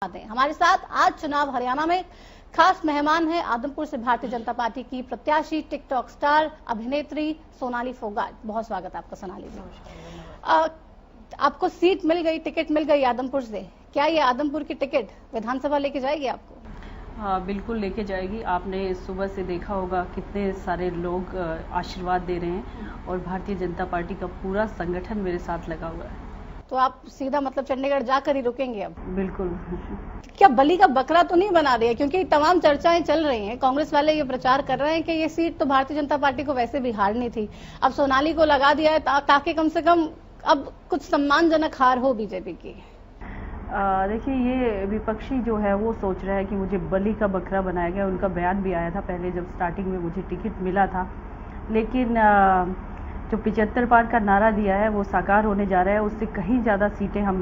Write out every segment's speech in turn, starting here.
हमारे साथ आज चुनाव हरियाणा में खास मेहमान है आदमपुर से भारतीय जनता पार्टी की प्रत्याशी टिकटॉक स्टार अभिनेत्री सोनाली फोगाट। बहुत स्वागत है आपका सोनाली जी। आपको सीट मिल गई, टिकट मिल गई आदमपुर से। क्या ये आदमपुर की टिकट विधानसभा लेके जाएगी आपको? हाँ, बिल्कुल लेके जाएगी। आपने सुबह से देखा होगा कितने सारे लोग आशीर्वाद दे रहे हैं और भारतीय जनता पार्टी का पूरा संगठन मेरे साथ लगा हुआ है। तो आप सीधा मतलब चंडीगढ़ जाकर ही रुकेंगे अब? बिल्कुल। क्या बलि का बकरा तो नहीं बना रही है? क्योंकि तमाम चर्चाएं चल रही हैं, कांग्रेस वाले ये प्रचार कर रहे हैं कि ये सीट तो भारतीय जनता पार्टी को वैसे भी हारनी थी, अब सोनाली को लगा दिया है ताकि कम से कम अब कुछ सम्मानजनक हार हो बीजेपी की। देखिए, ये विपक्षी जो है वो सोच रहा है कि मुझे बलि का बकरा बनाया गया। उनका बयान भी आया था पहले जब स्टार्टिंग में मुझे टिकट मिला था, लेकिन जो 75 पार का नारा दिया है वो साकार होने जा रहा है। उससे कहीं ज़्यादा सीटें हम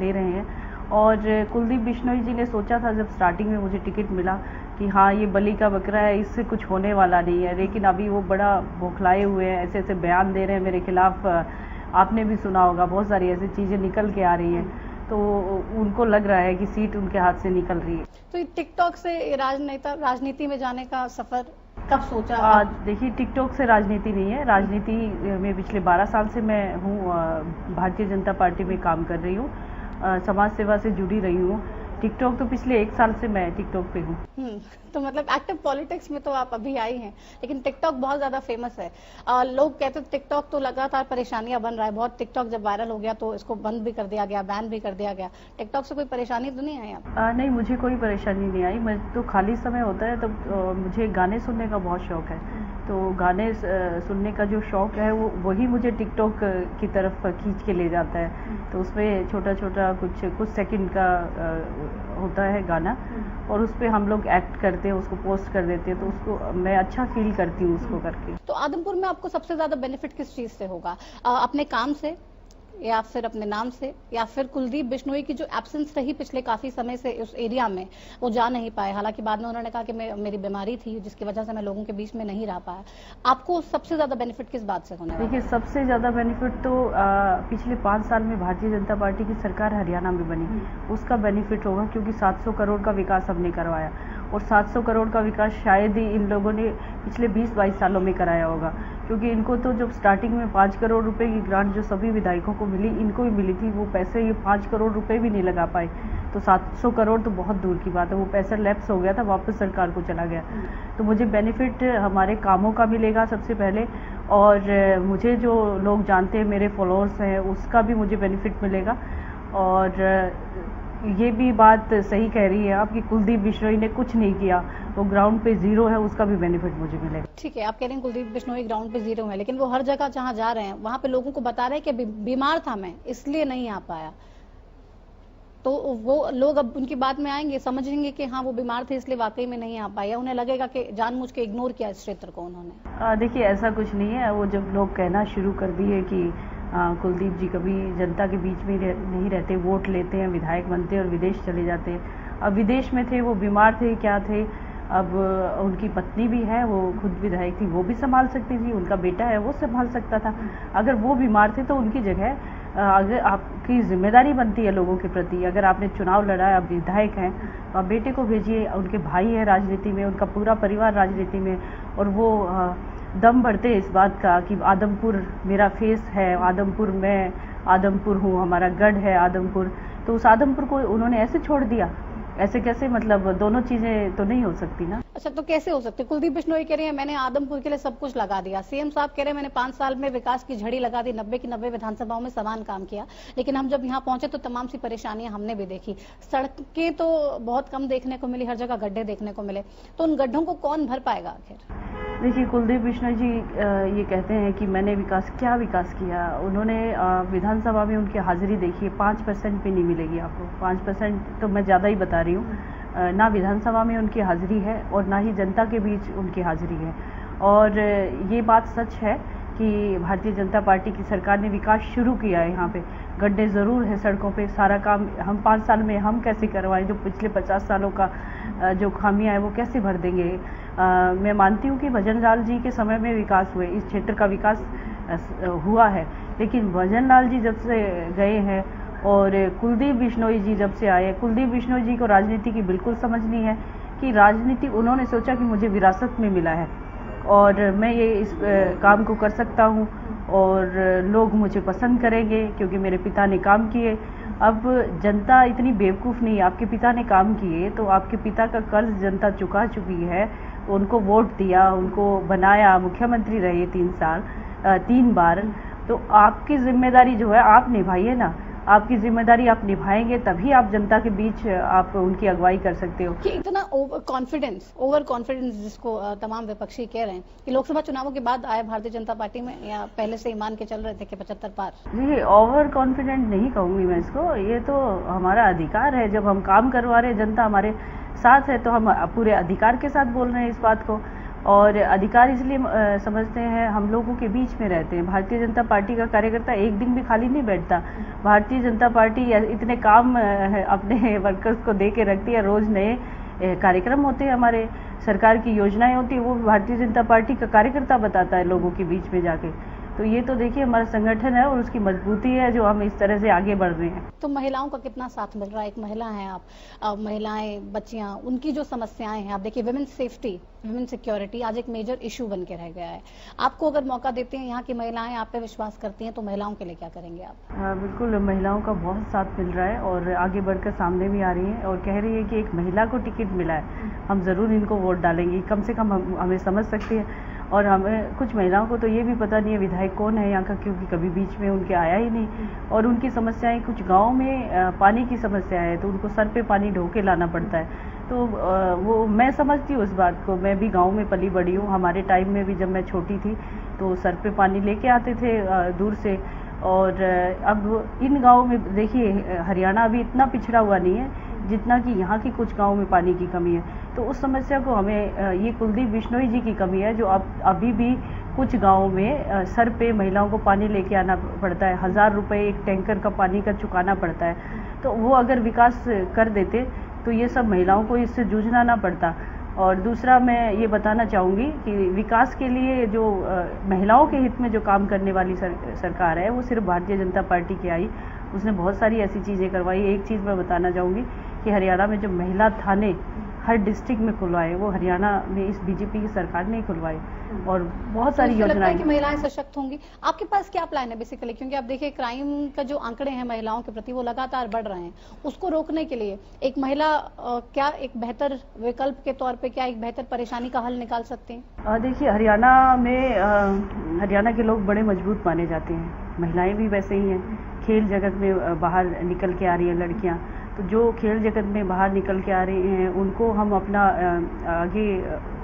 ले रहे हैं। और कुलदीप बिश्नोई जी ने सोचा था जब स्टार्टिंग में मुझे टिकट मिला कि हाँ, ये बलि का बकरा है, इससे कुछ होने वाला नहीं है, लेकिन अभी वो बड़ा बौखलाए हुए हैं, ऐसे ऐसे बयान दे रहे हैं मेरे खिलाफ। आपने भी सुना होगा, बहुत सारी ऐसी चीज़ें निकल के आ रही हैं, तो उनको लग रहा है कि सीट उनके हाथ से निकल रही है। तो ये टिकटॉक से राजनीति में जाने का सफर कब सोचा? देखिए, टिकटॉक से राजनीति नहीं है। राजनीति में पिछले 12 साल से मैं हूँ, भारतीय जनता पार्टी में काम कर रही हूँ, समाज सेवा से जुड़ी रही हूँ। टिकटॉक तो पिछले 1 साल से मैं टिकटॉक पे हूँ। तो मतलब एक्टिव पॉलिटिक्स में तो आप अभी आई हैं, लेकिन टिकटॉक बहुत ज्यादा फेमस है। लोग कहते हैं टिकटॉक तो लगातार परेशानियां बन रहा है बहुत। टिकटॉक जब वायरल हो गया तो इसको बंद भी कर दिया गया, बैन भी कर दिया गया। टिकटॉक से कोई परेशानी तो नहीं आई आपको? नहीं, मुझे कोई परेशानी नहीं आई। मैं तो खाली समय होता है तो मुझे गाने सुनने का बहुत शौक है, तो गाने सुनने का जो शौक है वो वही मुझे टिकटॉक की तरफ खींच के ले जाता है। तो उसमें छोटा छोटा कुछ सेकंड का होता है गाना, और उस पर हम लोग एक्ट करते हैं, उसको पोस्ट कर देते हैं, तो उसको मैं अच्छा फील करती हूँ उसको करके। तो आदमपुर में आपको सबसे ज्यादा बेनिफिट किस चीज से होगा? अपने काम से, या फिर अपने नाम से, या फिर कुलदीप बिश्नोई की जो एब्सेंस रही पिछले काफी समय से उस एरिया में, वो जा नहीं पाए। हालांकि बाद में उन्होंने कहा कि मेरी बीमारी थी जिसकी वजह से मैं लोगों के बीच में नहीं रह पाया। आपको सबसे ज्यादा बेनिफिट किस बात से होने वाला? देखिए, सबसे ज्यादा बेनिफिट तो पिछले 5 साल में भारतीय जनता पार्टी की सरकार हरियाणा में बनी, उसका बेनिफिट होगा, क्योंकि 700 करोड़ का विकास हमने करवाया, और 700 करोड़ का विकास शायद ही इन लोगों ने पिछले 20-22 सालों में कराया होगा। क्योंकि इनको तो जब स्टार्टिंग में 5 करोड़ रुपए की ग्रांट जो सभी विधायकों को मिली, इनको भी मिली थी, वो पैसे ये 5 करोड़ रुपए भी नहीं लगा पाए। तो 700 करोड़ तो बहुत दूर की बात है, वो पैसा लैप्स हो गया था, वापस सरकार को चला गया। तो मुझे बेनिफिट हमारे कामों का मिलेगा सबसे पहले, और मुझे जो लोग जानते हैं, मेरे फॉलोअर्स हैं, उसका भी मुझे बेनिफिट मिलेगा। और ये भी बात सही कह रही है आप कि कुलदीप बिश्नोई ने कुछ नहीं किया, वो ग्राउंड पे जीरो है, उसका भी बेनिफिट मुझे मिलेगा। ठीक है, आप कह रहे हैं कुलदीप बिश्नोई ग्राउंड पे जीरो है, लेकिन वो हर जगह जहां जा रहे हैं वहां पे लोगों को बता रहे हैं कि बीमार था मैं, इसलिए नहीं आ पाया। तो वो लोग अब उनकी बात में आएंगे, समझेंगे कि हाँ वो बीमार थे इसलिए वाकई में नहीं आ पाया, उन्हें लगेगा कि जानबूझ के इग्नोर किया इस क्षेत्र को उन्होंने। देखिए, ऐसा कुछ नहीं है। वो जब लोग कहना शुरू कर दिए कि कुलदीप जी कभी जनता के बीच में नहीं रहते, वोट लेते हैं, विधायक बनते हैं और विदेश चले जाते हैं। अब विदेश में थे, वो बीमार थे, क्या थे, अब उनकी पत्नी भी है, वो खुद विधायक थी, वो भी संभाल सकती थी, उनका बेटा है वो संभाल सकता था। अगर वो बीमार थे तो उनकी जगह अगर आपकी जिम्मेदारी बनती है लोगों के प्रति, अगर आपने चुनाव लड़ा है, आप विधायक हैं, तो आप बेटे को भेजिए, उनके भाई है राजनीति में, उनका पूरा परिवार राजनीति में, और वो दम भरते हैं इस बात का कि आदमपुर मेरा फेस है, आदमपुर मैं आदमपुर हूँ, हमारा गढ़ है आदमपुर। तो उस आदमपुर को उन्होंने ऐसे छोड़ दिया, ऐसे कैसे? मतलब दोनों चीजें तो नहीं हो सकती ना। अच्छा, तो कैसे हो सकती? कुलदीप बिश्नोई कह रहे हैं मैंने आदमपुर के लिए सब कुछ लगा दिया, सीएम साहब कह रहे हैं मैंने 5 साल में विकास की झड़ी लगा दी, 90 की 90 विधानसभाओं में समान काम किया, लेकिन हम जब यहाँ पहुंचे तो तमाम सी परेशानियां हमने भी देखी। सड़कें तो बहुत कम देखने को मिली, हर जगह गड्ढे देखने को मिले, तो उन गड्ढों को कौन भर पाएगा आखिर? देखिए, कुलदीप बिश्नोई जी ये कहते हैं कि मैंने क्या विकास किया। उन्होंने विधानसभा में उनकी हाजिरी देखिए, 5% भी नहीं मिलेगी आपको। 5% तो मैं ज़्यादा ही बता रही हूँ। ना विधानसभा में उनकी हाजिरी है और ना ही जनता के बीच उनकी हाजिरी है। और ये बात सच है कि भारतीय जनता पार्टी की सरकार ने विकास शुरू किया है। यहाँ पे गड्ढे ज़रूर है सड़कों पे, सारा काम हम 5 साल में हम कैसे करवाएं? जो पिछले 50 सालों का जो खामियां है वो कैसे भर देंगे? मैं मानती हूँ कि भजन लाल जी के समय में विकास हुए, इस क्षेत्र का विकास हुआ है, लेकिन भजन लाल जी जब से गए हैं और कुलदीप बिश्नोई जी जब से आए, कुलदीप बिश्नोई जी को राजनीति की बिल्कुल समझ नहीं है कि राजनीति उन्होंने सोचा कि मुझे विरासत में मिला है और मैं ये इस काम को कर सकता हूँ और लोग मुझे पसंद करेंगे क्योंकि मेरे पिता ने काम किए। अब जनता इतनी बेवकूफ़ नहीं है, आपके पिता ने काम किए तो आपके पिता का कर्ज जनता चुका चुकी है, उनको वोट दिया, उनको बनाया, मुख्यमंत्री रहे 3 बार, तो आपकी जिम्मेदारी जो है आप निभाइए ना। आपकी जिम्मेदारी आप निभाएंगे तभी आप जनता के बीच आप उनकी अगुवाई कर सकते हो। कि इतना ओवर कॉन्फिडेंस जिसको तमाम विपक्षी कह रहे हैं कि लोकसभा चुनावों के बाद आए भारतीय जनता पार्टी में, या पहले से ही मान के चल रहे थे कि 75 पार? जी, ओवर कॉन्फिडेंट नहीं कहूँगी मैं इसको, ये तो हमारा अधिकार है। जब हम काम करवा रहे, जनता हमारे साथ है तो हम पूरे अधिकार के साथ बोल रहे हैं इस बात को। और अधिकार इसलिए समझते हैं, हम लोगों के बीच में रहते हैं। भारतीय जनता पार्टी का कार्यकर्ता एक दिन भी खाली नहीं बैठता। भारतीय जनता पार्टी इतने काम अपने वर्कर्स को दे के रखती है, रोज नए कार्यक्रम होते हैं, हमारे सरकार की योजनाएं होती है, वो भारतीय जनता पार्टी का कार्यकर्ता बताता है लोगों के बीच में जाके। तो ये तो देखिए हमारा संगठन है और उसकी मजबूती है जो हम इस तरह से आगे बढ़ रहे हैं। तो महिलाओं का कितना साथ मिल रहा है? एक महिला हैं आप, महिलाएं, बच्चियां, उनकी जो समस्याएं हैं, आप देखिए विमेन सेफ्टी, विमेन सिक्योरिटी आज एक मेजर इशू बन के रह गया है। आपको अगर मौका देते हैं, यहाँ की महिलाएं आप पे विश्वास करती हैं, तो महिलाओं के लिए क्या करेंगे आप? बिल्कुल, महिलाओं का बहुत साथ मिल रहा है और आगे बढ़कर सामने भी आ रही है और कह रही है कि एक महिला को टिकट मिला है, हम जरूर इनको वोट डालेंगे। कम से कम हमें समझ सकती है। और हमें कुछ महिलाओं को तो ये भी पता नहीं है विधायक कौन है यहाँ का, क्योंकि कभी बीच में उनके आया ही नहीं। और उनकी समस्याएं, कुछ गाँव में पानी की समस्या है तो उनको सर पे पानी ढो के लाना पड़ता है। तो वो मैं समझती हूँ उस बात को, मैं भी गांव में पली बड़ी हूँ। हमारे टाइम में भी जब मैं छोटी थी तो सर पे पानी लेके आते थे दूर से। और अब इन गाँव में देखिए, हरियाणा अभी इतना पिछड़ा हुआ नहीं है जितना कि यहाँ की कुछ गाँव में पानी की कमी है। तो उस समस्या को हमें, ये कुलदीप बिश्नोई जी की कमी है जो अब अभी भी कुछ गाँव में सर पे महिलाओं को पानी लेके आना पड़ता है, 1000 रुपये एक टैंकर का पानी का चुकाना पड़ता है। तो वो अगर विकास कर देते तो ये सब महिलाओं को इससे जूझना ना पड़ता। और दूसरा मैं ये बताना चाहूँगी कि विकास के लिए जो महिलाओं के हित में जो काम करने वाली सरकार है, वो सिर्फ भारतीय जनता पार्टी की आई, उसने बहुत सारी ऐसी चीज़ें करवाई। एक चीज़ मैं बताना चाहूँगी कि हरियाणा में जो महिला थाने हर डिस्ट्रिक्ट में खुलवाए, वो हरियाणा में इस बीजेपी की सरकार ने खुलवाए। और बहुत सारी योजनाएं कि महिलाएं सशक्त होंगी। आपके पास क्या प्लान है बेसिकली, क्योंकि आप देखिए क्राइम का जो आंकड़े हैं महिलाओं के प्रति वो लगातार बढ़ रहे हैं, उसको रोकने के लिए एक महिला क्या एक बेहतर विकल्प के तौर पे क्या एक बेहतर परेशानी का हल निकाल सकती हैं? देखिए, हरियाणा में हरियाणा के लोग बड़े मजबूत माने जाते हैं, महिलाएं भी वैसे ही हैं। खेल जगत में बाहर निकल के आ रही हैं लड़कियां, तो जो खेल जगत में बाहर निकल के आ रही हैं उनको हम अपना आगे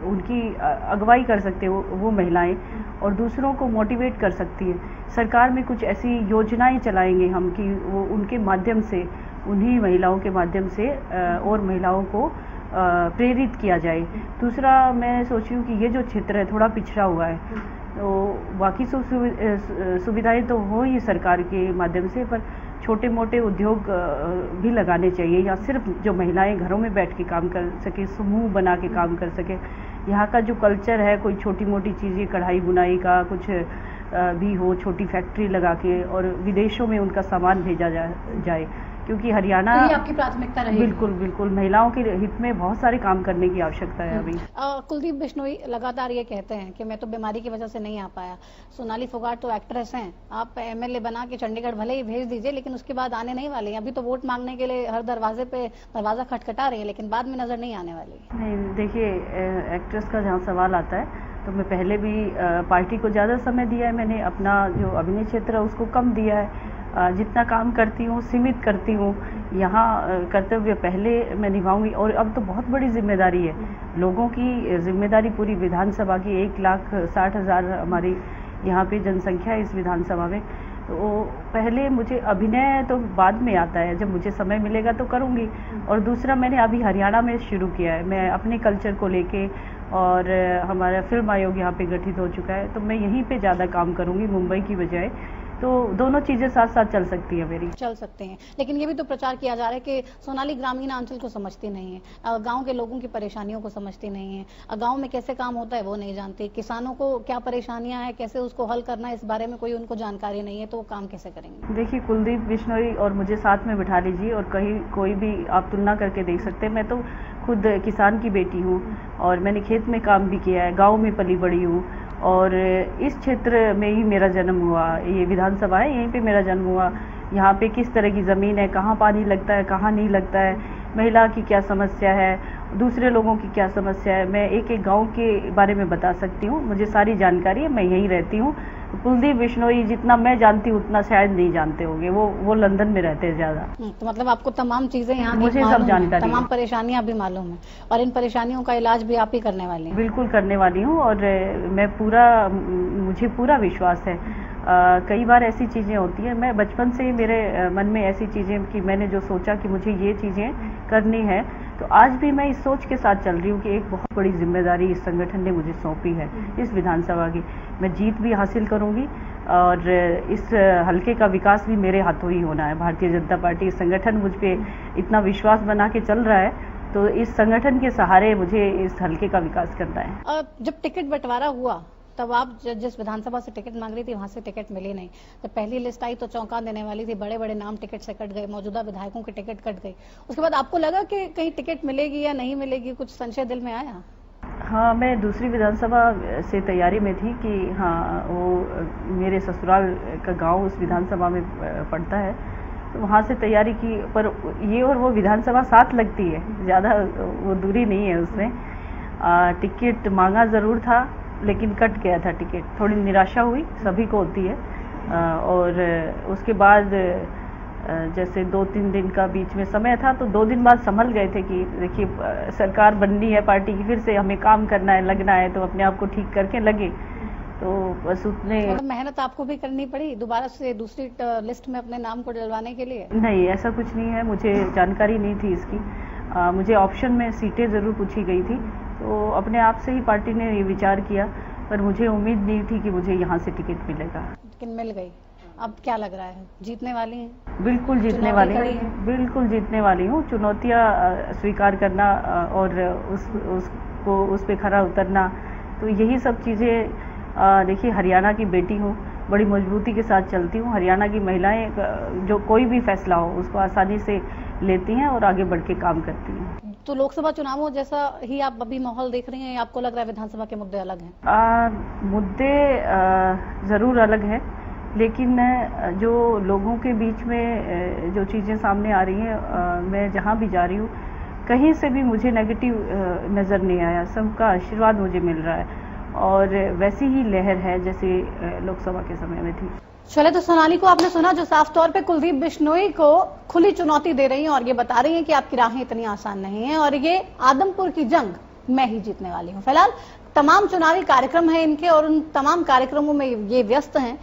उनकी अगुवाई कर सकते हो, वो महिलाएं, और दूसरों को मोटिवेट कर सकती है। सरकार में कुछ ऐसी योजनाएं चलाएंगे हम कि वो उनके माध्यम से, उन्हीं महिलाओं के माध्यम से और महिलाओं को प्रेरित किया जाए। दूसरा मैं सोची हूँ कि ये जो क्षेत्र है थोड़ा पिछड़ा हुआ है, तो बाकी सुविधाएं तो हो ही सरकार के माध्यम से, पर छोटे मोटे उद्योग भी लगाने चाहिए, या सिर्फ जो महिलाएं घरों में बैठ के काम कर सके, समूह बना के काम कर सके। यहाँ का जो कल्चर है, कोई छोटी मोटी चीज़ें, कढ़ाई बुनाई का कुछ भी हो, छोटी फैक्ट्री लगा के और विदेशों में उनका सामान भेजा जाए, क्योंकि हरियाणा तो आपकी प्राथमिकता रहेगी। बिल्कुल बिल्कुल, महिलाओं के हित में बहुत सारे काम करने की आवश्यकता है अभी। कुलदीप बिश्नोई लगातार ये कहते हैं कि मैं तो बीमारी की वजह से नहीं आ पाया। सोनाली फोगाट तो एक्ट्रेस हैं, आप एमएलए बना के चंडीगढ़ भले ही भेज दीजिए, लेकिन उसके बाद आने नहीं वाली। अभी तो वोट मांगने के लिए हर दरवाजे पे दरवाजा खटखटा रही है, लेकिन बाद में नजर नहीं आने वाली। नहीं, देखिए, एक्ट्रेस का जहाँ सवाल आता है तो मैं पहले भी पार्टी को ज़्यादा समय दिया है, मैंने अपना जो अभिनय क्षेत्र है उसको कम दिया है। जितना काम करती हूँ सीमित करती हूँ, यहाँ कर्तव्य पहले मैं निभाऊंगी। और अब तो बहुत बड़ी जिम्मेदारी है, लोगों की जिम्मेदारी पूरी विधानसभा की, 1,60,000 हमारी यहाँ पे जनसंख्या है इस विधानसभा में। तो पहले मुझे अभिनय तो बाद में आता है, जब मुझे समय मिलेगा तो करूँगी। और दूसरा मैंने अभी हरियाणा में शुरू किया है, मैं अपने कल्चर को लेके, और हमारा फिल्म आयोग यहाँ पे गठित हो चुका है, तो मैं यहीं पे ज़्यादा काम करूँगी मुंबई की बजाय, तो दोनों चीजें साथ साथ चल सकती है मेरी। चल सकते हैं, लेकिन ये भी तो प्रचार किया जा रहा है कि सोनाली ग्रामीण अंचल को समझती नहीं है, गांव के लोगों की परेशानियों को समझती नहीं है, गांव में कैसे काम होता है वो नहीं जानती, किसानों को क्या परेशानियां हैं, कैसे उसको हल करना है, इस बारे में कोई उनको जानकारी नहीं है, तो वो काम कैसे करेंगे? देखिए, कुलदीप बिश्नोई और मुझे साथ में बिठा लीजिए और कहीं कोई भी आप तुलना करके देख सकते हैं। मैं तो खुद किसान की बेटी हूँ और मैंने खेत में काम भी किया है, गाँव में पली बड़ी हूँ और इस क्षेत्र में ही मेरा जन्म हुआ। ये विधानसभा है, यहीं पे मेरा जन्म हुआ। यहाँ पे किस तरह की ज़मीन है, कहाँ पानी लगता है, कहाँ नहीं लगता है, महिला की क्या समस्या है, दूसरे लोगों की क्या समस्या है, मैं एक एक गांव के बारे में बता सकती हूँ। मुझे सारी जानकारी है, मैं यहीं रहती हूँ। कुलदीप बिश्नोई जितना मैं जानती हूँ उतना शायद नहीं जानते होंगे, वो लंदन में रहते हैं ज़्यादा। तो मतलब आपको तमाम चीजें यहाँ मुझे सब जानकारी, तमाम परेशानियां भी मालूम है और इन परेशानियों का इलाज भी आप ही करने वाली हैं? बिल्कुल करने वाली हूँ और मुझे पूरा विश्वास है। कई बार ऐसी चीज़ें होती हैं, मैं बचपन से ही मेरे मन में ऐसी चीज़ें कि मैंने जो सोचा कि मुझे ये चीज़ें करनी है, तो आज भी मैं इस सोच के साथ चल रही हूँ कि एक बहुत बड़ी जिम्मेदारी इस संगठन ने मुझे सौंपी है, इस विधानसभा की। मैं जीत भी हासिल करूँगी और इस हल्के का विकास भी मेरे हाथों ही होना है। भारतीय जनता पार्टी, इस संगठन मुझ पर इतना विश्वास बना के चल रहा है, तो इस संगठन के सहारे मुझे इस हल्के का विकास करना है। जब टिकट बंटवारा हुआ तब आप जिस विधानसभा से टिकट मांग रही थी वहां से टिकट मिली नहीं, जब पहली लिस्ट आई तो चौंका देने वाली थी, बड़े बड़े नाम टिकट से कट गए, मौजूदा विधायकों के टिकट कट गए। उसके बाद आपको लगा कि कहीं टिकट मिलेगी या नहीं मिलेगी, कुछ संशय दिल में आया? हाँ, मैं दूसरी विधानसभा से तैयारी में थी कि हाँ, वो मेरे ससुराल का गाँव उस विधानसभा में पड़ता है, तो वहाँ से तैयारी की। पर ये और वो विधानसभा साथ लगती है, ज़्यादा वो दूरी नहीं है उसमें। टिकट मांगा ज़रूर था लेकिन कट गया था टिकट, थोड़ी निराशा हुई, सभी को होती है। और उसके बाद जैसे 2-3 दिन का बीच में समय था, तो 2 दिन बाद संभल गए थे कि देखिए सरकार बननी है पार्टी की, फिर से हमें काम करना है, लगना है, तो अपने आप को ठीक करके लगे। तो बस उतने मेहनत आपको भी करनी पड़ी दोबारा से दूसरी लिस्ट में अपने नाम को डलवाने के लिए? नहीं, ऐसा कुछ नहीं है, मुझे जानकारी नहीं थी इसकी। मुझे ऑप्शन में सीटें ज़रूर पूछी गई थी, तो अपने आप से ही पार्टी ने ये विचार किया, पर मुझे उम्मीद नहीं थी कि मुझे यहाँ से टिकट मिलेगा। लेकिन मिल गई। अब क्या लग रहा है, जीतने वाली हैं? बिल्कुल जीतने वाली हूँ, बिल्कुल जीतने वाली हूँ। चुनौतियाँ स्वीकार करना और उस पे खरा उतरना, तो यही सब चीज़ें। देखिए, हरियाणा की बेटी हूँ, बड़ी मजबूती के साथ चलती हूँ। हरियाणा की महिलाएं जो कोई भी फैसला हो उसको आसानी से लेती हैं और आगे बढ़ के काम करती हैं। तो लोकसभा चुनावों जैसा ही आप अभी माहौल देख रही हैं या आपको लग रहा है विधानसभा के मुद्दे अलग हैं? मुद्दे ज़रूर अलग हैं, लेकिन जो लोगों के बीच में जो चीज़ें सामने आ रही हैं, मैं जहाँ भी जा रही हूँ कहीं से भी मुझे नेगेटिव नज़र नहीं आया। सबका आशीर्वाद मुझे मिल रहा है और वैसी ही लहर है जैसे लोकसभा के समय में थी। चले, तो सोनाली को आपने सुना, जो साफ तौर पे कुलदीप बिश्नोई को खुली चुनौती दे रही हैं और ये बता रही हैं कि आपकी राहें इतनी आसान नहीं है और ये आदमपुर की जंग मैं ही जीतने वाली हूँ। फिलहाल तमाम चुनावी कार्यक्रम है इनके और उन तमाम कार्यक्रमों में ये व्यस्त हैं।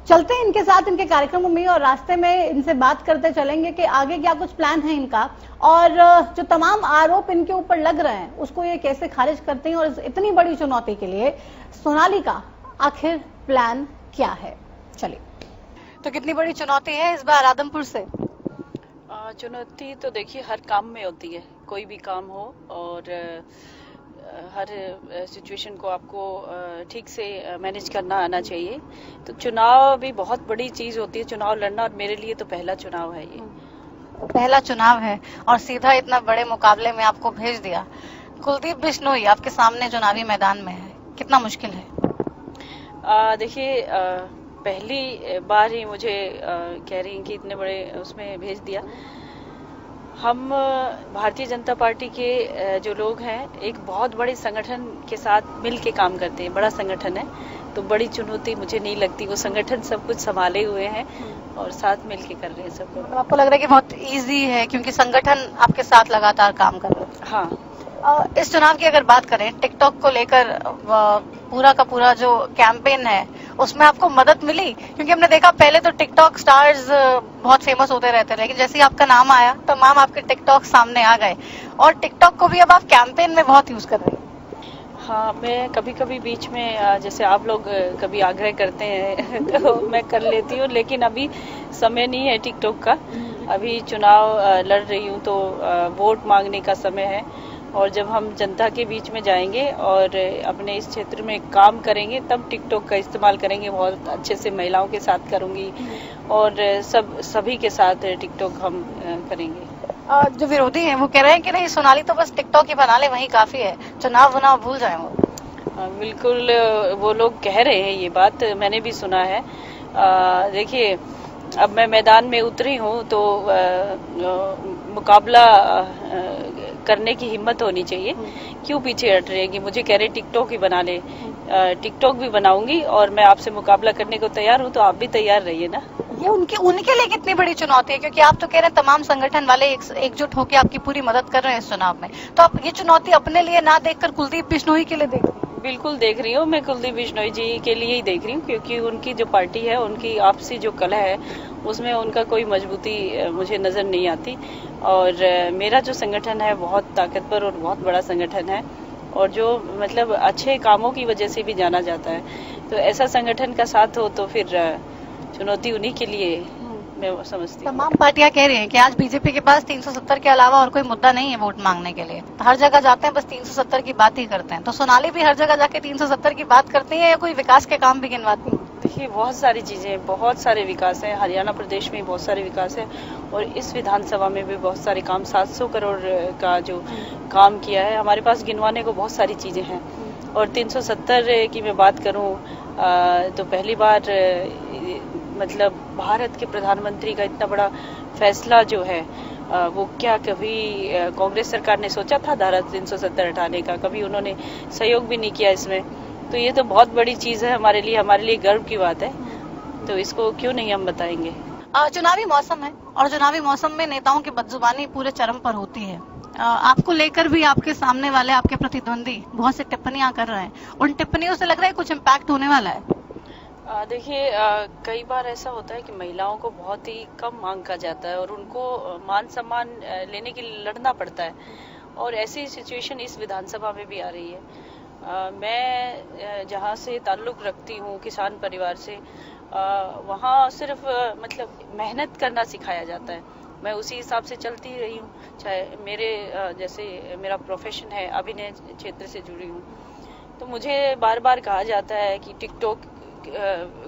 चलते हैं इनके साथ, इनके कार्यक्रमों में, और रास्ते में इनसे बात करते चलेंगे कि आगे क्या कुछ प्लान है इनका और जो तमाम आरोप इनके ऊपर लग रहे हैं उसको ये कैसे खारिज करते हैं और इतनी बड़ी चुनौती के लिए सोनाली का आखिर प्लान क्या है। चलिए, तो कितनी बड़ी चुनौती है इस बार आदमपुर से? चुनौती तो देखिए हर काम में होती है, कोई भी काम हो, और हर सिचुएशन को आपको ठीक से मैनेज करना आना चाहिए। तो चुनाव भी बहुत बड़ी चीज होती है, चुनाव लड़ना, और मेरे लिए तो पहला चुनाव है ये। पहला चुनाव है और सीधा इतना बड़े मुकाबले में आपको भेज दिया। कुलदीप बिश्नोई आपके सामने चुनावी मैदान में है, कितना मुश्किल है? देखिए, पहली बार ही मुझे कह रही हैं कि इतने बड़े उसमें भेज दिया। हम भारतीय जनता पार्टी के जो लोग हैं एक बहुत बड़े संगठन के साथ मिल के काम करते हैं, बड़ा संगठन है, तो बड़ी चुनौती मुझे नहीं लगती। वो संगठन सब कुछ संभाले हुए हैं और साथ मिल के कर रहे हैं सब लोग। तो आपको लग रहा है कि बहुत इजी है क्योंकि संगठन आपके साथ लगातार काम कर रहे हैं? हाँ। इस चुनाव की अगर बात करें, टिकटॉक को लेकर पूरा का पूरा जो कैंपेन है उसमें आपको मदद मिली? क्योंकि हमने देखा पहले तो टिकटॉक स्टार्स बहुत फेमस होते रहते हैं, लेकिन जैसे ही आपका नाम आया तमाम आपके टिकटॉक सामने आ गए और टिकटॉक को भी अब आप कैंपेन में बहुत यूज कर रहे हैं। हाँ, मैं कभी कभी बीच में जैसे आप लोग कभी आग्रह करते हैं तो मैं कर लेती हूँ, लेकिन अभी समय नहीं है टिकटॉक का। अभी चुनाव लड़ रही हूँ तो वोट मांगने का समय है, और जब हम जनता के बीच में जाएंगे और अपने इस क्षेत्र में काम करेंगे तब टिकटॉक का इस्तेमाल करेंगे। बहुत अच्छे से महिलाओं के साथ करूँगी और सभी के साथ टिकटॉक हम करेंगे। जो विरोधी हैं वो कह रहे हैं कि नहीं, सोनाली तो बस टिकटॉक ही बना ले, वही काफी है, चुनाव वुनाव भूल जाए वो। बिल्कुल, वो लोग कह रहे हैं, ये बात मैंने भी सुना है। देखिए, अब मैं मैदान में उतरी हूँ तो मुकाबला करने की हिम्मत होनी चाहिए। क्यों पीछे हट रहेगी? मुझे कह रहे टिकटॉक ही बना ले, टिकटॉक भी बनाऊंगी और मैं आपसे मुकाबला करने को तैयार हूँ, तो आप भी तैयार रहिए ना। ये उनके लिए कितनी बड़ी चुनौती है, क्योंकि आप तो कह रहे हैं तमाम संगठन वाले एकजुट होकर आपकी पूरी मदद कर रहे हैं इस चुनाव में, तो आप ये चुनौती अपने लिए ना देखकर कुलदीप बिश्नोई के लिए देख रही हैं? बिल्कुल देख रही हूँ, मैं कुलदीप बिश्नोई जी के लिए ही देख रही हूँ, क्योंकि उनकी जो पार्टी है, उनकी आपसी जो कलह है, उसमें उनका कोई मजबूती मुझे नजर नहीं आती। और मेरा जो संगठन है बहुत ताकतवर और बहुत बड़ा संगठन है, और जो मतलब अच्छे कामों की वजह से भी जाना जाता है। तो ऐसा संगठन का साथ हो तो फिर चुनौती उन्हीं के लिए मैं समझती हूँ। तमाम पार्टियां कह रही हैं कि आज बीजेपी के पास 370 के अलावा और कोई मुद्दा नहीं है वोट मांगने के लिए, हर जगह जाते हैं बस 370 की बात ही करते हैं। तो सोनाली भी हर जगह जाके 370 की बात करती है या कोई विकास के काम भी गिनवाती है? देखिए, बहुत सारी चीजें, बहुत सारे विकास है। हरियाणा प्रदेश में बहुत सारे विकास है, और इस विधानसभा में भी बहुत सारे काम, 700 करोड़ का जो काम किया है, हमारे पास गिनवाने को बहुत सारी चीजें हैं। और 370 की मैं बात करूं तो पहली बार मतलब भारत के प्रधानमंत्री का इतना बड़ा फैसला जो है, वो क्या कभी कांग्रेस सरकार ने सोचा था धारा 370 हटाने का? कभी उन्होंने सहयोग भी नहीं किया इसमें। तो ये तो बहुत बड़ी चीज है हमारे लिए गर्व की बात है, तो इसको क्यों नहीं हम बताएंगे। चुनावी मौसम है और चुनावी मौसम में नेताओं की बदजुबानी पूरे चरम पर होती है। आपको लेकर भी आपके सामने वाले, आपके प्रतिद्वंदी बहुत सी टिप्पणियां कर रहे हैं, उन टिप्पणियों से लग रहा है कुछ इम्पैक्ट होने वाला है? देखिए, कई बार ऐसा होता है कि महिलाओं को बहुत ही कम मांग का जाता है और उनको मान सम्मान लेने के लिए लड़ना पड़ता है, और ऐसी सिचुएशन इस विधानसभा में भी आ रही है। मैं जहाँ से ताल्लुक रखती हूँ, किसान परिवार से, वहाँ सिर्फ मतलब मेहनत करना सिखाया जाता है। मैं उसी हिसाब से चलती रही हूँ, चाहे मेरे जैसे मेरा प्रोफेशन है, अभिनय क्षेत्र से जुड़ी हूँ, तो मुझे बार बार कहा जाता है कि टिकटॉक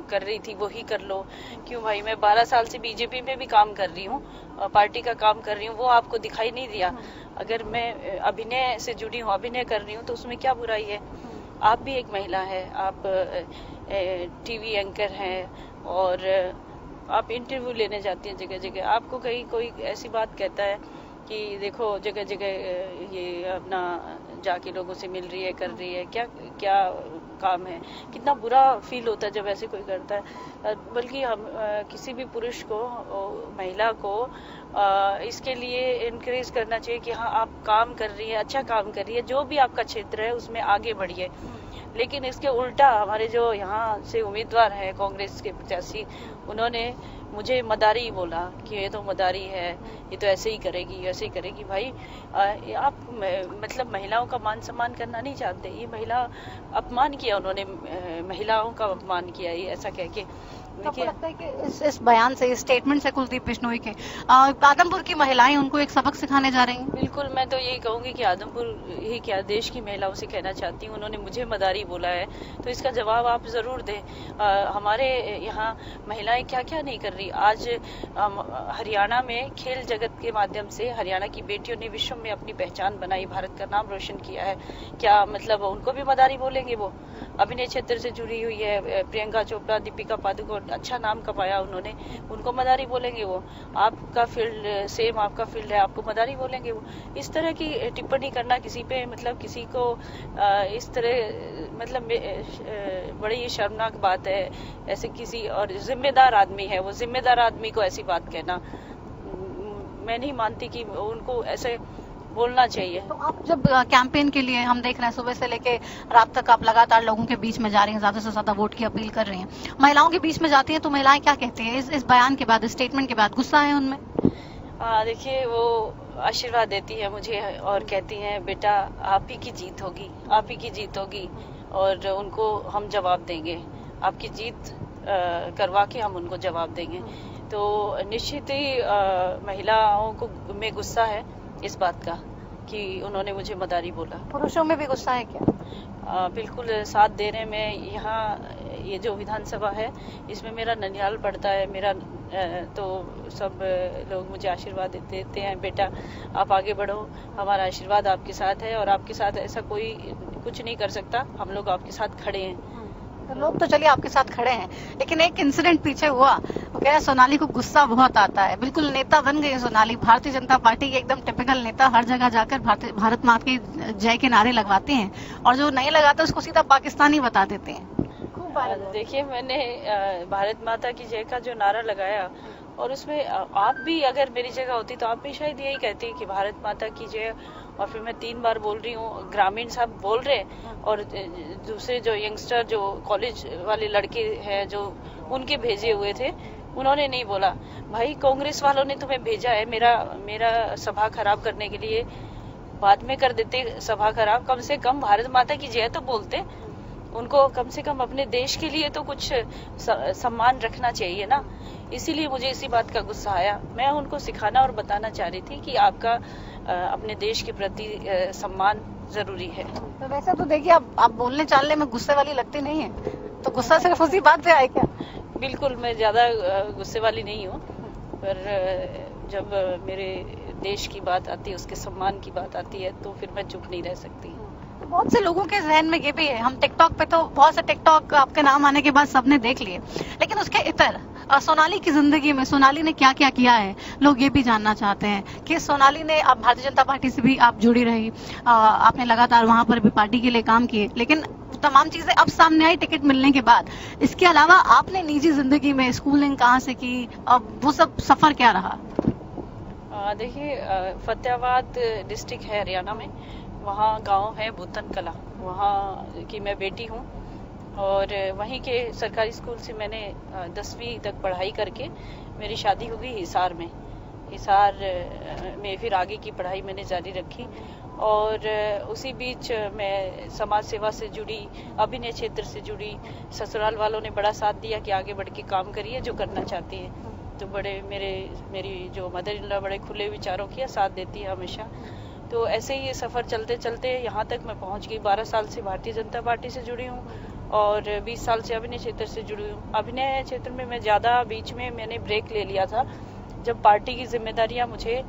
कर रही थी, वो ही कर लो। क्यों भाई, मैं 12 साल से बीजेपी में भी काम कर रही हूँ, पार्टी का काम कर रही हूँ, वो आपको दिखाई नहीं दिया? अगर मैं अभिनय से जुड़ी हूँ, अभिनय कर रही हूँ, तो उसमें क्या बुराई है? आप भी एक महिला है, आप टीवी एंकर हैं और आप इंटरव्यू लेने जाती हैं जगह जगह। आपको कहीं कोई ऐसी बात कहता है कि देखो जगह जगह ये अपना जाके लोगों से मिल रही है, कर रही है, क्या क्या काम है? कितना बुरा फील होता है जब ऐसे कोई करता है। बल्कि हम किसी भी पुरुष को, महिला को इसके लिए इनकरेज करना चाहिए कि हाँ, आप काम कर रही है, अच्छा काम कर रही है, जो भी आपका क्षेत्र है उसमें आगे बढ़िए। लेकिन इसके उल्टा हमारे जो यहाँ से उम्मीदवार हैं, कांग्रेस के प्रत्याशी, उन्होंने मुझे मदारी बोला कि ये तो मदारी है, ये तो ऐसे ही करेगी, ऐसे ही करेगी। भाई, आप मतलब महिलाओं का मान सम्मान करना नहीं चाहते? ये महिला अपमान किया उन्होंने, महिलाओं का अपमान किया, ये ऐसा कह के। आपको लगता है कि इस बयान से, इस स्टेटमेंट से कुलदीप बिश्नोई के आदमपुर की महिलाएं उनको एक सबक सिखाने जा रही हैं? बिल्कुल, मैं तो यही कहूंगी कि आदमपुर ही क्या, देश की महिलाओं से कहना चाहती हूँ, उन्होंने मुझे मदारी बोला है, तो इसका जवाब आप जरूर दें। हमारे यहाँ महिलाएं क्या क्या नहीं कर रही। आज हरियाणा में खेल जगत के माध्यम से हरियाणा की बेटियों ने विश्व में अपनी पहचान बनाई, भारत का नाम रोशन किया है। क्या मतलब उनको भी मदारी बोलेंगे? वो अभिनय क्षेत्र से जुड़ी हुई है, प्रियंका चोपड़ा, दीपिका पादुकोण, अच्छा नाम कमाया उन्होंने, उनको मदारी बोलेंगे? वो आपका फील्ड सेम, आपका फील्ड है, आपको मदारी बोलेंगे? वो इस तरह की टिप्पणी करना किसी पे, मतलब किसी को इस तरह, मतलब बड़ी शर्मनाक बात है। ऐसे किसी, और जिम्मेदार आदमी है वो, जिम्मेदार आदमी को ऐसी बात कहना, मैं नहीं मानती कि उनको ऐसे बोलना चाहिए। तो आप जब कैंपेन के लिए, हम देख रहे हैं सुबह से लेके रात तक आप लगातार लोगों के बीच में जा रही हैं, ज्यादा से ज्यादा वोट की अपील कर रही हैं, महिलाओं के बीच में जाती हैं, तो महिलाएं क्या कहती हैं इस बयान के बाद, इस स्टेटमेंट के बाद? गुस्सा है उनमें? देखिए, वो आशीर्वाद देती है मुझे और कहती हैं बेटा आप ही की जीत होगी, आप ही की जीत होगी और उनको हम जवाब देंगे, आपकी जीत करवा के हम उनको जवाब देंगे। तो निश्चित ही महिलाओं को में गुस्सा है इस बात का कि उन्होंने मुझे मदारी बोला। पुरुषों में भी गुस्सा है क्या? बिल्कुल साथ दे रहे। मैं यहाँ ये जो विधानसभा है इसमें मेरा ननिहाल पड़ता है, मेरा तो सब लोग मुझे आशीर्वाद देते हैं, बेटा आप आगे बढ़ो, हमारा आशीर्वाद आपके साथ है और आपके साथ ऐसा कोई कुछ नहीं कर सकता, हम लोग आपके साथ खड़े हैं। तो लोग तो चलिए आपके साथ खड़े हैं, लेकिन एक इंसिडेंट पीछे हुआ, वो कह रहे सोनाली को गुस्सा बहुत आता है, बिल्कुल नेता बन गई सोनाली, भारतीय जनता पार्टी की एकदम टिपिकल नेता, हर जगह जाकर भारत माँ के जय के नारे लगवाते हैं और जो नहीं लगाता उसको सीधा पाकिस्तानी बता देते हैं। देखिए मैंने भारत माता की जय का जो नारा लगाया और उसमें आप भी अगर मेरी जगह होती तो आप भी शायद यही कहती कि भारत माता की जय, और फिर मैं 3 बार बोल रही हूँ, ग्रामीण साहब बोल रहे और दूसरे जो यंगस्टर जो कॉलेज वाले लड़के हैं जो उनके भेजे हुए थे उन्होंने नहीं बोला। भाई कांग्रेस वालों ने तुम्हें भेजा है मेरा सभा खराब करने के लिए, बाद में कर देते सभा खराब, कम से कम भारत माता की जय तो बोलते, उनको कम से कम अपने देश के लिए तो कुछ सम्मान रखना चाहिए ना। इसीलिए मुझे इसी बात का गुस्सा आया। मैं उनको सिखाना और बताना चाह रही थी कि आपका अपने देश के प्रति सम्मान जरूरी है। तो वैसे तो देखिए आप बोलने चालने में गुस्से वाली लगती नहीं है, तो गुस्सा सिर्फ उसी बात पे आए क्या? बिल्कुल मैं ज्यादा गुस्से वाली नहीं हूँ, पर जब मेरे देश की बात आती है, उसके सम्मान की बात आती है तो फिर मैं चुप नहीं रह सकती। बहुत से लोगों के जहन में ये भी है, हम टिकटॉक पे तो बहुत से टिकटॉक आपके नाम आने के बाद सबने देख लिए, लेकिन उसके इतर सोनाली की जिंदगी में सोनाली ने क्या क्या किया है, लोग ये भी जानना चाहते हैं कि सोनाली ने, आप भारतीय जनता पार्टी से भी आप जुड़ी रही, आपने लगातार वहां पर भी पार्टी के लिए काम किए, लेकिन तमाम चीजें अब सामने आई टिकट मिलने के बाद। इसके अलावा आपने निजी जिंदगी में स्कूलिंग कहाँ से की, अब वो सब सफर क्या रहा? देखिए फतेहाबाद डिस्ट्रिक्ट है हरियाणा में, वहाँ गांव है भूतन कला, वहाँ की मैं बेटी हूँ और वहीं के सरकारी स्कूल से मैंने 10वीं तक पढ़ाई करके मेरी शादी हो गई हिसार में। हिसार में फिर आगे की पढ़ाई मैंने जारी रखी और उसी बीच मैं समाज सेवा से जुड़ी, अभिनय क्षेत्र से जुड़ी। ससुराल वालों ने बड़ा साथ दिया कि आगे बढ़ के काम करिए जो करना चाहती है, तो बड़े मेरी जो मदर इन लॉ बड़े खुले विचारों की साथ देती है हमेशा। तो ऐसे ही ये सफर चलते चलते यहाँ तक मैं पहुँच गई। 12 साल से भारतीय जनता पार्टी से जुड़ी हूँ और 20 साल से अभिनय क्षेत्र से जुड़ी हूँ। अभिनय क्षेत्र में मैं ज्यादा बीच में मैंने ब्रेक ले लिया था जब पार्टी की जिम्मेदारियां मुझे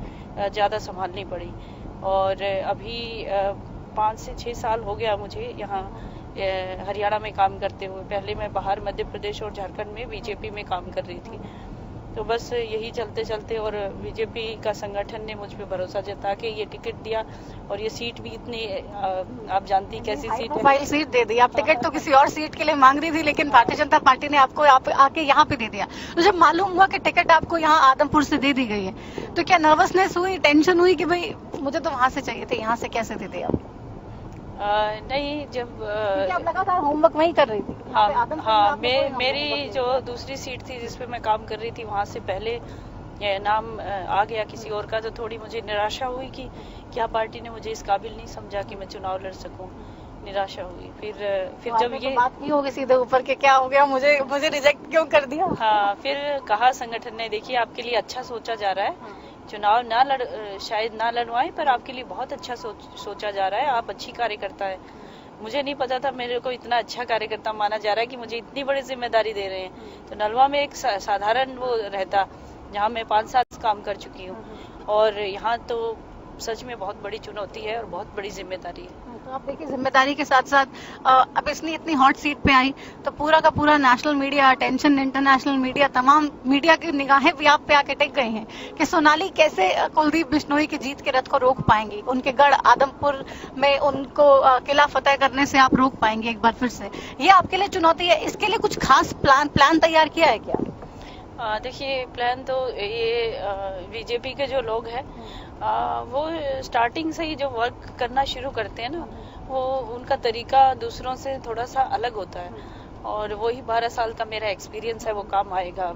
ज्यादा संभालनी पड़ी, और अभी 5 से 6 साल हो गया मुझे यहाँ हरियाणा में काम करते हुए। पहले मैं बाहर मध्य प्रदेश और झारखंड में बीजेपी में काम कर रही थी। तो बस यही चलते चलते और बीजेपी का संगठन ने मुझ पे भरोसा जता के ये टिकट दिया और ये सीट भी इतनी आप जानती कैसी सीट है, सीट दे दी। आप टिकट तो किसी और सीट के लिए मांग रही थी, लेकिन भारतीय जनता पार्टी ने आपको आके यहाँ पे दे दिया। तो जब मालूम हुआ कि टिकट आपको यहाँ आदमपुर से दे दी गई है, तो क्या नर्वसनेस हुई, टेंशन हुई कि भाई मुझे तो वहां से चाहिए थे, यहाँ से कैसे दे दिया? नहीं, जब आप लगातार होमवर्क वहीं कर रही थी। हाँ, मेरी जो दूसरी सीट थी जिसपे मैं काम कर रही थी, वहाँ से पहले नाम आ गया किसी और का, तो थोड़ी मुझे निराशा हुई कि क्या पार्टी ने मुझे इस काबिल नहीं समझा कि मैं चुनाव लड़ सकूं। निराशा हुई। फिर जब ये बात की होगी सीधे ऊपर के क्या हो गया, मुझे रिजेक्ट क्यों कर दिया? हाँ, फिर कहा संगठन ने देखिए आपके लिए अच्छा सोचा जा रहा है, चुनाव शायद ना लड़वाएं, पर आपके लिए बहुत अच्छा सोचा जा रहा है, आप अच्छी कार्यकर्ता है। मुझे नहीं पता था मेरे को इतना अच्छा कार्यकर्ता माना जा रहा है कि मुझे इतनी बड़ी जिम्मेदारी दे रहे हैं। तो नलवा में एक साधारण वो रहता, जहाँ मैं 5 साल काम कर चुकी हूँ, और यहाँ तो सच में बहुत बड़ी चुनौती है और बहुत बड़ी जिम्मेदारी है। तो आप देखिए जिम्मेदारी के साथ साथ अब इसलिए इतनी हॉट सीट पे आई तो पूरा का पूरा national media attention, international media, तमाम मीडिया की निगाहें भी आप पे आके टिक गई हैं कि सोनाली कैसे कुलदीप बिश्नोई की जीत के रथ को रोक पाएंगी, उनके गढ़ आदमपुर में उनको किला फतेह करने से आप रोक पाएंगे एक बार फिर से। ये आपके लिए चुनौती है, इसके लिए कुछ खास प्लान तैयार किया है क्या? देखिए प्लान तो ये बीजेपी के जो लोग हैं वो स्टार्टिंग से ही जो वर्क करना शुरू करते हैं ना, वो उनका तरीका दूसरों से थोड़ा सा अलग होता है, और वही 12 साल का मेरा एक्सपीरियंस है वो काम आएगा।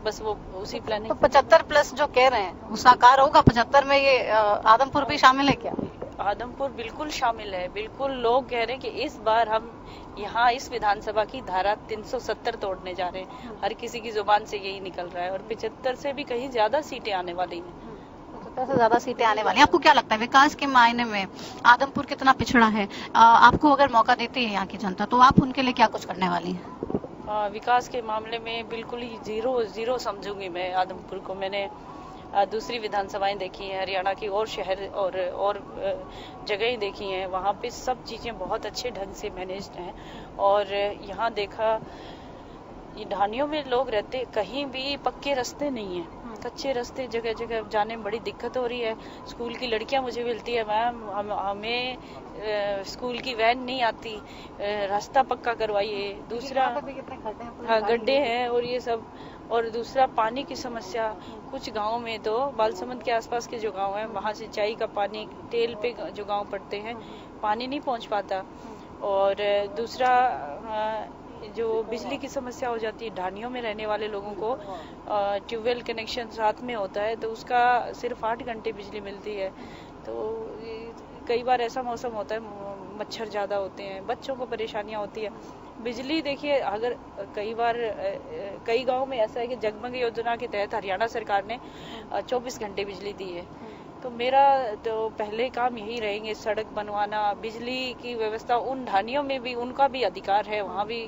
बस वो उसी प्लानिंग। तो 75+ जो कह रहे हैं वो साकार होगा? 75 में ये आदमपुर भी शामिल है क्या? आदमपुर बिल्कुल शामिल है, बिल्कुल। लोग कह रहे हैं कि इस बार हम यहाँ इस विधानसभा की धारा 370 तोड़ने जा रहे हैं। हर किसी की जुबान से यही निकल रहा है और 75 से भी कहीं ज्यादा सीटें आने वाली हैं। 75 से ज्यादा सीटें आने वाली हैं। आपको क्या लगता है विकास के मायने में आदमपुर कितना पिछड़ा है? आपको अगर मौका देती है यहाँ की जनता तो आप उनके लिए क्या कुछ करने वाली हैं? विकास के मामले में बिल्कुल ही जीरो समझूंगी मैं आदमपुर को। मैंने दूसरी विधानसभाएं देखी हैं, हरियाणा की और शहर और जगहें देखी हैं। वहाँ पे सब चीजें बहुत अच्छे ढंग से मैनेज्ड हैं। और यहाँ देखा, ये ढानियों में लोग रहते, कहीं भी पक्के रास्ते नहीं है, कच्चे रास्ते जगह जगह जाने में बड़ी दिक्कत हो रही है। स्कूल की लड़कियां मुझे मिलती है, मैम हमें स्कूल की वैन नहीं आती, रास्ता पक्का करवाइए। दूसरा, हाँ, गड्ढे हैं और ये सब। और दूसरा, पानी की समस्या। कुछ गाँव में तो बालसमंद के आसपास के जो गाँव हैं, वहाँ सिंचाई का पानी, टेल पे जो गाँव पड़ते हैं, पानी नहीं पहुँच पाता। और दूसरा, जो बिजली की समस्या हो जाती है, ढानियों में रहने वाले लोगों को ट्यूबवेल कनेक्शन साथ में होता है तो उसका सिर्फ 8 घंटे बिजली मिलती है। तो कई बार ऐसा मौसम होता है, मच्छर ज्यादा होते हैं, बच्चों को परेशानियां होती है। बिजली देखिए, अगर कई बार कई गांव में ऐसा है कि जगमग योजना के तहत हरियाणा सरकार ने 24 घंटे बिजली दी है। तो मेरा तो पहले काम यही रहेंगे, सड़क बनवाना, बिजली की व्यवस्था। उन ढानियों में भी उनका भी अधिकार है, वहाँ भी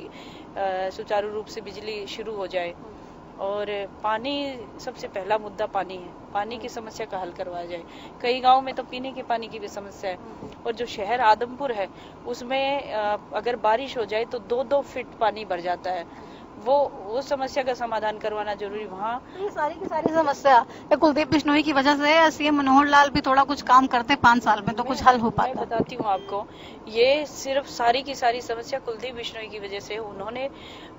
सुचारू रूप से बिजली शुरू हो जाए। और पानी, सबसे पहला मुद्दा पानी है, पानी की समस्या का हल करवाया जाए। कई गांव में तो पीने के पानी की भी समस्या है। और जो शहर आदमपुर है उसमें अगर बारिश हो जाए तो 2-2 फीट पानी भर जाता है। वो समस्या का समाधान करवाना जरूरी। वहाँ ये सारी की सारी समस्या कुलदीप बिश्नोई की वजह से सीएम मनोहर लाल भी थोड़ा कुछ काम करते 5 साल में तो कुछ हल हो पाता। मैं बताती हूँ आपको, ये सिर्फ सारी की सारी समस्या कुलदीप बिश्नोई की वजह से। उन्होंने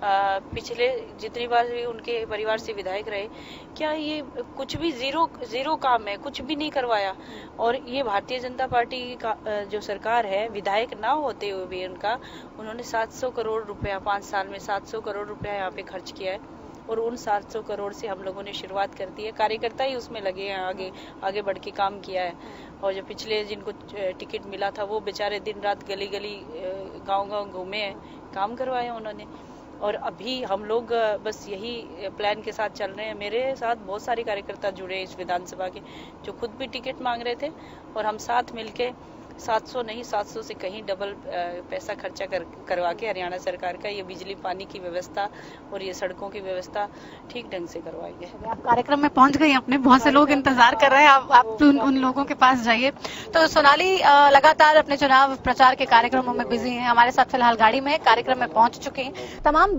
पिछले जितनी बार भी उनके परिवार से विधायक रहे, क्या ये कुछ भी जीरो काम है, कुछ भी नहीं करवाया। और ये भारतीय जनता पार्टी का जो सरकार है, विधायक ना होते हुए भी उन्होंने 700 करोड़ रुपया 5 साल में 700 करोड़ रुपया यहाँ पे खर्च किया है। और उन 700 करोड़ से हम लोगों ने शुरुआत कर दी है, कार्यकर्ता ही उसमें लगे हैं, आगे बढ़ के काम किया है। और जो पिछले जिनको टिकट मिला था वो बेचारे दिन रात गली गली गांव घूमे हैं, काम करवाए उन्होंने। और अभी हम लोग बस यही प्लान के साथ चल रहे हैं। मेरे साथ बहुत सारे कार्यकर्ता जुड़े इस विधानसभा के, जो खुद भी टिकट मांग रहे थे। और हम साथ मिलके 700 नहीं, 700 से कहीं डबल पैसा खर्चा करवा के हरियाणा सरकार का ये बिजली पानी की व्यवस्था और ये सड़कों की व्यवस्था ठीक ढंग से करवाएंगे। आप कार्यक्रम में पहुंच गई, अपने बहुत से लोग इंतजार कर रहे हैं, आप उन लोगों के पास जाइए। तो सोनाली लगातार अपने चुनाव प्रचार के कार्यक्रमों में बिजी हैं, हमारे साथ फिलहाल गाड़ी में कार्यक्रम में पहुंच चुकी हैं। तमाम